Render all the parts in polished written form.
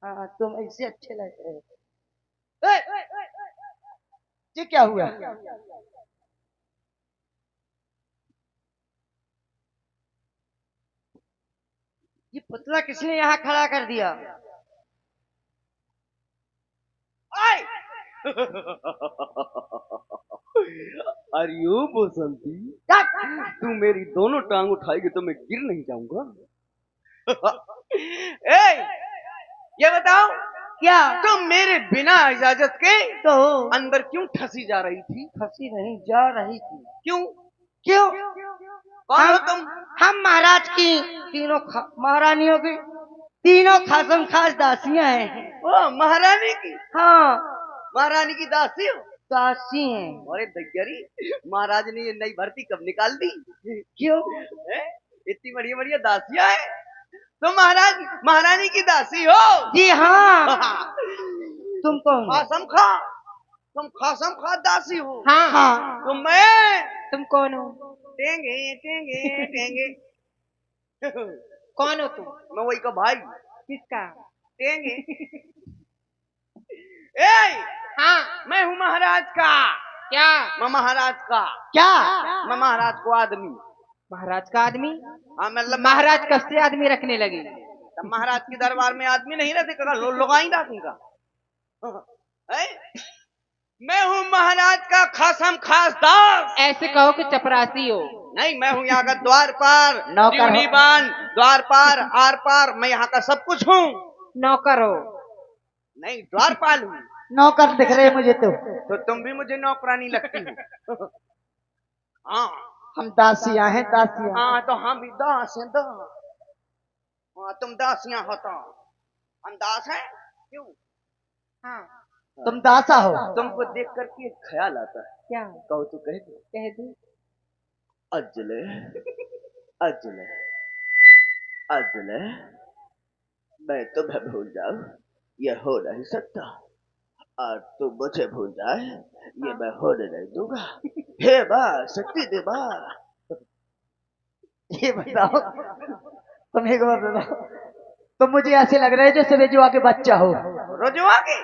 हाँ तुम ऐसे अच्छे लग रहे हो। ये क्या हुआ? ये पुतला किसने यहाँ खड़ा कर दिया? आय! अरे ओ बसंती, तू मेरी दोनों टांग उठाएगी तो मैं गिर नहीं जाऊंगा। ए, ये बताओ, क्या? तुम मेरे बिना इजाजत के तो अंदर क्यों ठसी जा रही थी? फंसी नहीं जा रही थी। क्यों? क्यों? कौन हो तुम? हम महाराज की तीनों महारानियों की तीनों खासम खास दासियां हैं। ओ महारानी की, हाँ महारानी की दासी हो? दासी हैं। अरे दैयरी, महाराज ने ये नई भर्ती कब निकाल दी? क्यों? हैं? इतनी बढ़िया बढ़िया दासियां हैं, तुम महाराज महारानी की दासी हो? जी हाँ। तुम कौन हो? खासम खा, तुम खासम खा दासी हो? हाँ हाँ। तुम मैं तुम कौन हो? टेंगे टेंगे टेंगे। कौन हो तुम? मैं वही का भाई किसका? टेंगे। ए, हाँ। मैं हूँ महाराज का। क्या? मैं महाराज का। क्या? मैं महाराज को आदमी। महाराज का आदमी? हाँ मतलब महाराज कब से आदमी रखने लगे? तब महाराज के दरबार में आदमी नहीं रहते का लोगाई डाकूंगा। मैं हूँ महाराज का खासम खास दास। ऐसे कहो कि चपरासी हो। नहीं, मैं हूँ यहाँ का द्वारपाल, नौकर हो। दीवान, द्वारपाल, आर पार, मैं यहाँ का सब कुछ हूँ। नौकर हो? नहीं, द्वारपाल हूँ। नौकर दिख रहे मुझे तो तुम भी मुझे नौकरानी लगती हो। हाँ हम दासियां हैं दासियां। हाँ, तो हम भी दास हैं दास। हाँ तुम दासियां हो तो हम दास हैं। क्यों? हाँ तुम दासा हो। तुमको देख करके एक ख्याल आता है। क्या? कहो तो कह दो। कह दू। अजले अजले अजले, मैं तुम्हें भूल जाऊं ये हो नहीं सकता, और तुम मुझे भूल जाए ये मैं होने नहीं दूंगा। हे मां शक्ति दे मां। ये बताओ, तुम एक बात बताओ, तो मुझे ऐसे लग रहा है जैसे रेजुआ के बच्चा हो। रोजवा के।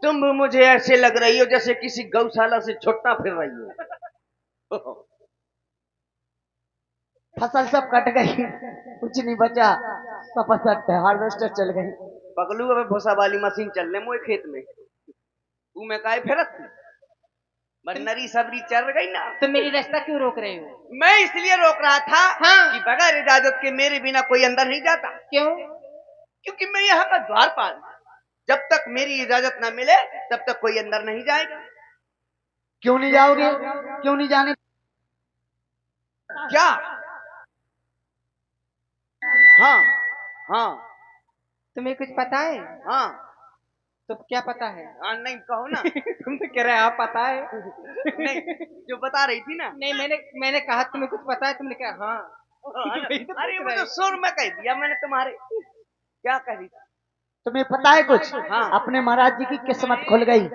तुम भी मुझे ऐसे लग रही हो जैसे किसी गौशाला से छुट्टा फिर रही हो। फसल सब कट गई, कुछ नहीं बचा, सपसट हार्वेस्टर चल गई। पगलू अब भूसा वाली मशीन चलने मोए खेत में, तू मैं काय फिरत थी? नरी सबरी चल गई ना। तो मेरी रास्ता क्यों रोक रहे हो? मैं इसलिए रोक रहा था हाँ। कि बगैर इजाजत के मेरे बिना कोई अंदर नहीं जाता। क्यों? क्योंकि मैं यहाँ का द्वारपाल, जब तक मेरी इजाजत ना मिले तब तक कोई अंदर नहीं जाएगा। क्यों नहीं जाओगे? क्यों नहीं जाने? क्या? हाँ हाँ तुम्हें कुछ पता है? हाँ। तो क्या पता है? हाँ नहीं कहो ना। तुम तो कह रहे आप पता है। नहीं, जो बता रही थी ना। नहीं, मैंने कहा तुम्हें कुछ पता है, तुमने कहा हाँ। अरे वो तो सुर में कह दिया मैंने तुम्हारे। क्या कह रही थी? तुम्हें पता है कुछ? हाँ। अपने महाराज जी की किस्मत खुल गई।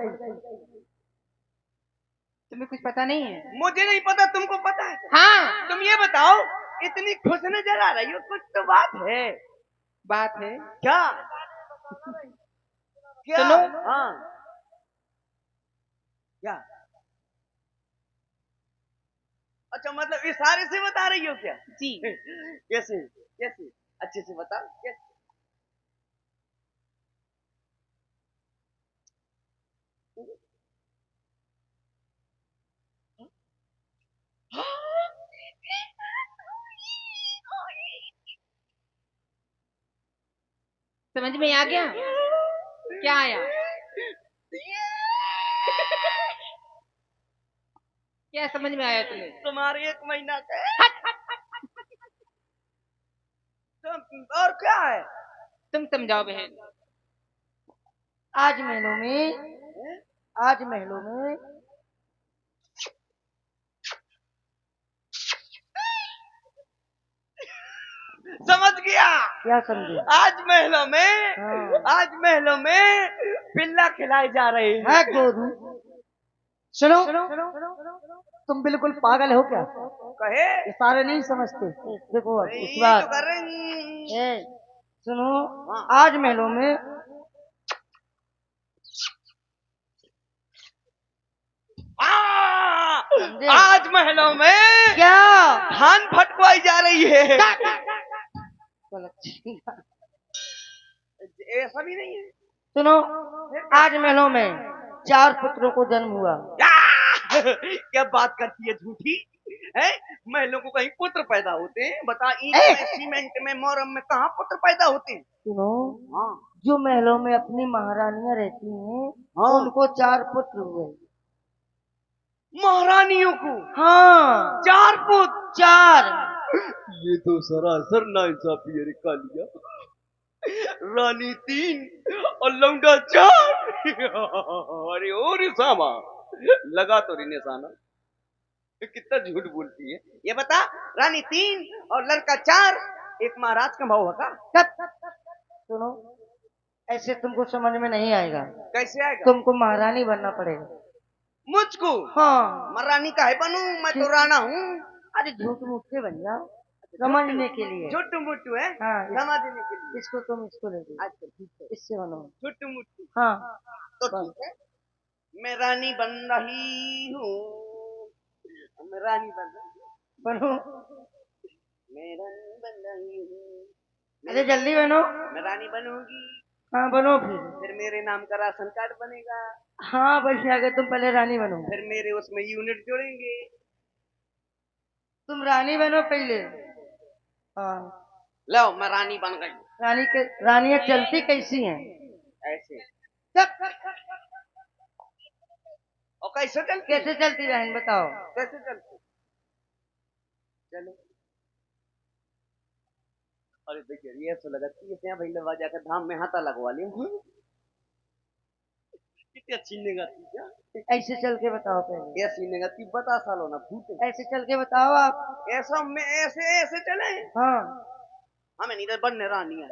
तुम्हें कुछ पता नहीं है? मुझे नहीं पता, तुमको पता है? हाँ। तुम ये बताओ, इतनी खुश नजर आ रही हो, कुछ तो बात है। बात है। क्या? क्या? सुनो। हाँ। क्या? अच्छा, मतलब इशारे से बता रही हो क्या? जी। कैसे कैसे? अच्छे से बता कैसे? समझ में आ गया? क्या आया? क्या समझ में आया तुम्हें? तुम्हारे 1 महीना का और क्या है? तुम समझाओ बहन। आज महलों में, आज महलों में समझ गया। क्या समझे? आज महलों में, हाँ। आज महलों में पिल्ला खिलाए जा रहे हैं। है गोरू। सुनो, तुम बिल्कुल पागल हो क्या? कहे ये सारे नहीं समझते। देखो अब इस यही बार तो कर रही। ए, सुनो, हाँ। आज महलों में समझे? आज महलों में क्या धान फटवाई जा रही है। गलत। ऐसा भी नहीं है। सुनो, आज महलों में 4 पुत्रों को जन्म हुआ। क्या बात करती है झूठी है। महलों को कहीं पुत्र पैदा होते हैं? बता, ईंट में, सीमेंट में, मोरम में कहाँ पुत्र पैदा होते हैं? सुनो, हाँ जो महलों में अपनी महारानियां रहती हैं, हाँ। उनको 4 पुत्र हुए। महारानियों को हाँ, 4 पुत्र। 4। ये तो सरासर नाइंसाफी है रे कालिया। रानी 3 और लौंडा 4। अरे ओ रे सामा, लगा तो रे निशाना। कितना झूठ बोलती है। ये बता, रानी 3 और लड़का 4, एक महाराज का भाव होगा? सुनो, ऐसे तुमको समझ में नहीं आएगा। कैसे आएगा? तुमको महारानी बनना पड़ेगा। मुझको? हाँ, महारानी काहे बनूं, मैं तो राणा हूँ। अरे झूठ मूठ के बन जाओ, समझने के लिए। छोटू मोटू है, हाँ, समझने के लिए। इसको तुम इसको ले लो। अच्छा ठीक है, इससे बनो। छोटू मोटू। हाँ, तो ठीक है, मैं रानी बन रही हूँ। मैं रानी बन रही हूँ। बनो। मैं रानी बन रही हूँ। अरे जल्दी बनो। मैं रानी बनूंगी, हाँ, बनो फिर। फिर मेरे नाम का राशन कार्ड बनेगा। हाँ, बस आगे तुम पहले रानी बनो। फिर मेरे उसमें यूनिट जोड़ेंगे। तुम रानी बनो पहले। हाँ, लो, मैं रानी बन गई। रानियां चलती कैसी हैं? ऐसे। चप। और कैसे चलती? कैसे चलती बहन बताओ? कैसे चलती? चलो। अरे देखिए, ये तो लगती है भाई, लवा जाकर धाम में हाथा लगवा लिया। कितनी अच्छी निगाती क्या। ऐसे चल के बताओ पहले। ऐसी निगाती बता सालों ना भूते। ऐसे चल के बताओ आप। ऐसा में ऐसे ऐसे चले। हाँ, हमें नहीं तो बनने रानी है।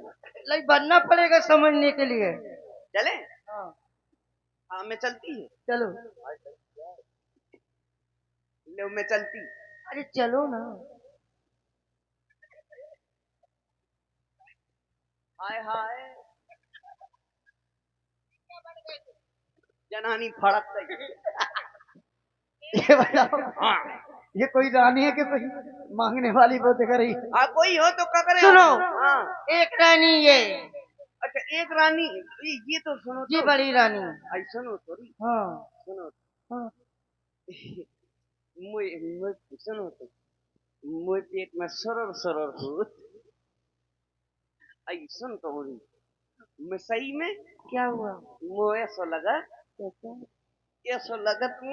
लाइक बनना पड़ेगा समझने के लिए। चले? हाँ, हाँ, मैं चलती है। चलो। ले, मैं चलती। अरे चलो ना। हाय हाय, जनानी फड़क गई। ये बताओ, हाँ ये कोई रानी है कि कोई मांगने वाली वो दिख रही? हाँ, कोई हो तो क्या करे? सुनो, हाँ। एक रानी ये। अच्छा, एक रानी। ये तो सुनो ये तो। बड़ी रानी। आई सुनो सॉरी। हाँ सुनो। हाँ। मुझे मुझे सुनो तो। मुझे पेट में सरर सरर हो। आई सुन तो मुझे। मैं सही में। क्या हुआ? मुझे ऐसा लगा। कैसा? ऐसा लगा तुम।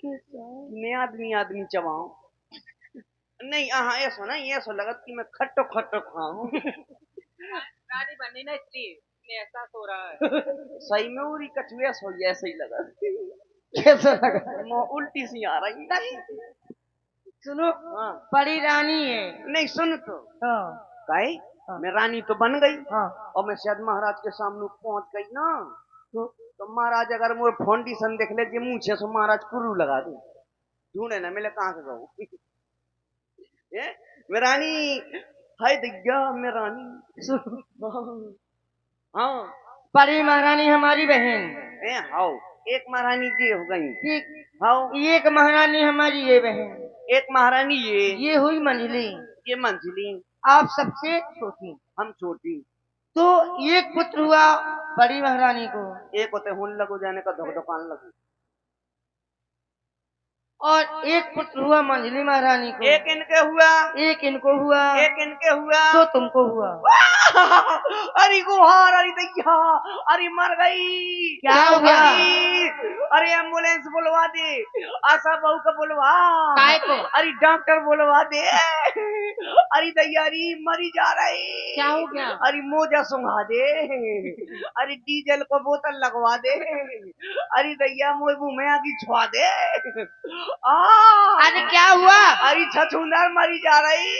कैसा? मैं आदमी आदमी चबाऊं। नहीं, हाँ ऐसा नहीं, ऐसा लगा कि मैं खट्टो खट्टो खाऊं। रानी बननी ना, इसलिए एहसास हो रहा है। सही में उरी कछुआ सो गया, ऐसा ही लगा। कैसा लगा? मुँह उल्टी सी आ रही। सुनो, हाँ। बड़ी रानी है। नहीं सुन तो। हाँ काहे? हाँ। मैं रानी तो बन गई। हाँ, और मैं शायद महाराज के सामने पहुंच गई ना। तो तो महाराज अगर मोर फाउंडेशन देख ले जे मुंह छे, सो महाराज कुर्रू लगा दे। ढूंढे ना मिले कहाँ से कहूँ। ये मैं रानी। हाय दिग्गा, मैं रानी। सुनो, हाँ। बड़ी महारानी हमारी बहन। ए हाउ, एक महारानी जी हो गई। ठीक। हाउ, एक महारानी हमारी ये बहन। एक महारानी ये हुई मंजली। ये मंजली। आप सबसे छोटी। हम छोटी। तो एक पुत्र हुआ बड़ी महारानी को, एक होते हुन लगो जाने का धक धकान लगो। और एक पुत्र हुआ मंजली महारानी को। एक इनके हुआ। एक इनको हुआ। एक इनके हुआ। तो तुमको हुआ। अरे गुहार, अरे दैया, अरे मर गई। क्या हो गया? अरे एम्बुलेंस बुलवा दे। आशा बहू का बुलवा। काय को? अरे डॉक्टर बुलवा दे। अरे दैया, अरे मरी जा रही। क्या हो गया? अरे मोजा सुंघा दे। अरे डीजल को बोतल लगवा दे। अरे दैया, मोए मुंह में आगे छुआ दे। अरे क्या हुआ? अरे छछूंदर मरी जा रही।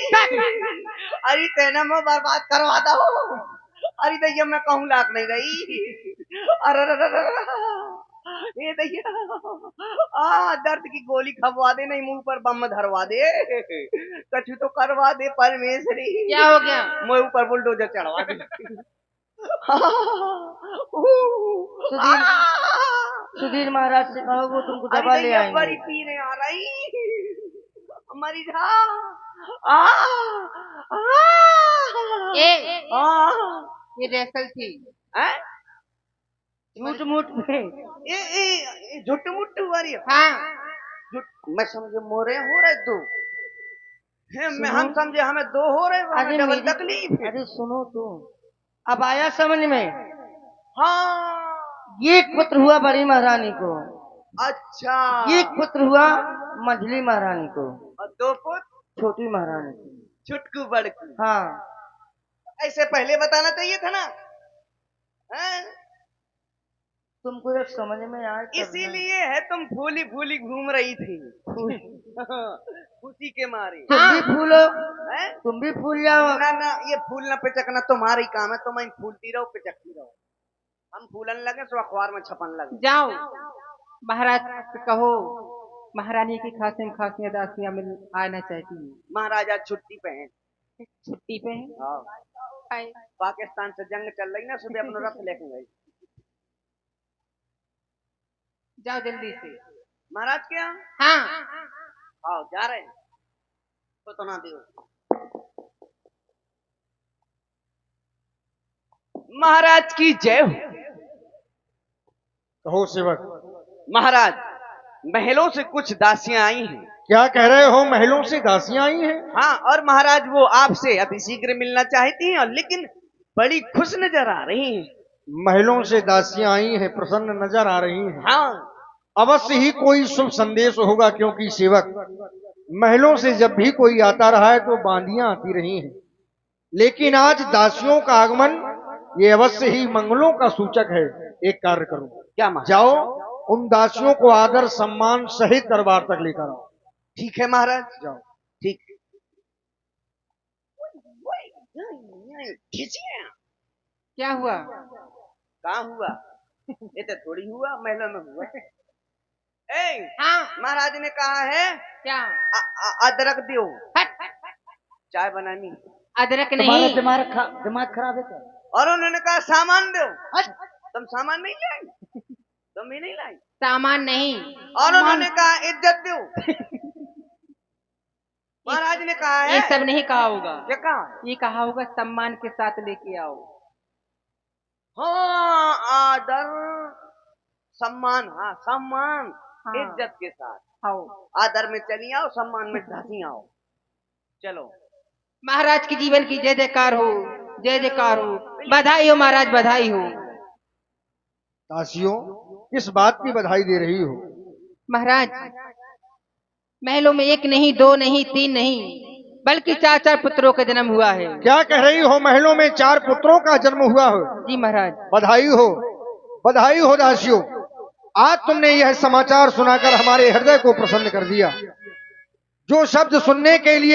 अरे तेना मैं बर्बाद करवा दो। अरे दैया, मैं कहूँ लाख नहीं रही। अरे ये दैया दर्द की गोली खबवा दे, नहीं मुंह पर बम धरवा दे, कछु तो करवा दे परमेश्वरी। क्या हो गया? मुंह ऊपर बुलडोजर चढ़वा दे। सुधीर सुधीर महाराज से कहो वो तुमको अरे दवा ले दैया आएंगे। बड़ी पीने आ रही, मरी जा। आ, आ, ए, आ, ये रेसल थी। हैं? झूठ मूठ में ये झुट मुट्टू वाली हाँ, मैं समझे मोरे हो रहे दो मैं, हम समझे हमें दो हो रहे, हमें अरे डबल मेरी तकलीफ है। अरे सुनो तो, अब आया समझ में। हाँ ये एक पुत्र हुआ बड़ी महारानी को, अच्छा, एक पुत्र हुआ मझली महारानी को, और दो पुत्र छोटी महारानी को। छुटकू बड़कू। हाँ ऐसे पहले बताना चाहिए था ना, हैं? तुमको जब समझ में आए तब ना। इसीलिए है तुम फूली फूली घूम रही थी खुशी के मारे। तुम भी फूलो, हैं? तुम भी फूल जाओ। ना ना, ये फूलना पिचकना तुम्हारा ही काम है, तुम ही फूलती रहो पिचकती रहो, हम फूलन लगे सो अखबार में छपन लगे। जाओ महाराज से कहो महारानी की खासिम खासियत दासियां मिल आना चाहती है। महाराजा छुट्टी पे हैं। छुट्टी पे है। हाँ, आए। पाकिस्तान से जंग चल रही ना, सुबह अपना रथ लेके गई। जाओ जल्दी से। महाराज के यहाँ हाँ, आओ, जा रहे हैं तो ना दियो। महाराज की जय हो। कहो सेवक। महाराज, महलों से कुछ दासियां आई हैं। क्या कह रहे हो? महलों से दासियां आई हैं? हाँ, और महाराज वो आपसे अति शीघ्र मिलना चाहती हैं, और लेकिन बड़ी खुश नजर आ रही हैं। महलों से दासियां आई हैं, प्रसन्न नजर आ रही हैं। हाँ, अवश्य ही कोई शुभ संदेश होगा, क्योंकि सेवक महलों से जब भी कोई आता रहा है तो बांदियां आती रही हैं, लेकिन आज दासियों का आगमन ये अवश्य ही मंगलों का सूचक है। एक कार्य करो, क्या महाराज? जाओ उन दासियों को आदर सम्मान सहित दरबार तक लेकर आओ। ठीक है महाराज, जाओ। ठीक। क्या हुआ? कहाँ हुआ? ये तो थोड़ी हुआ, महलों में हुआ। ए, हाँ, महाराज ने कहा है क्या? अदरक दो, हट, चाय बनानी, अदरक तुम्हारा नहीं। दिमाग खराब है क्या? और उन्होंने कहा सामान दो। तुम सामान नहीं लाई, तुम ही नहीं लाई। सामान नहीं। और उन्होंने कहा इज्जत दो। महाराज ने कहा है ये सब नहीं कहा होगा, ये कहा, ये कहा होगा सम्मान के साथ लेके आओ। हाँ आदर सम्मान, हाँ सम्मान, हाँ। इज्जत के साथ। आओ आदर में चली आओ, सम्मान में धसी आओ। चलो महाराज के जीवन की जय जयकार हो, जय जयकार हो। बधाई हो महाराज, बधाई हो। दासियों, किस बात की बधाई दे रही हो? महाराज, महलों में एक नहीं, दो नहीं, तीन नहीं, बल्कि चार चार पुत्रों का जन्म हुआ है। क्या कह रही हो? महलों में 4 पुत्रों का जन्म हुआ हो? जी महाराज। बधाई हो, बधाई हो दासियों। आज तुमने यह समाचार सुनाकर हमारे हृदय को प्रसन्न कर दिया। जो शब्द सुनने के लिए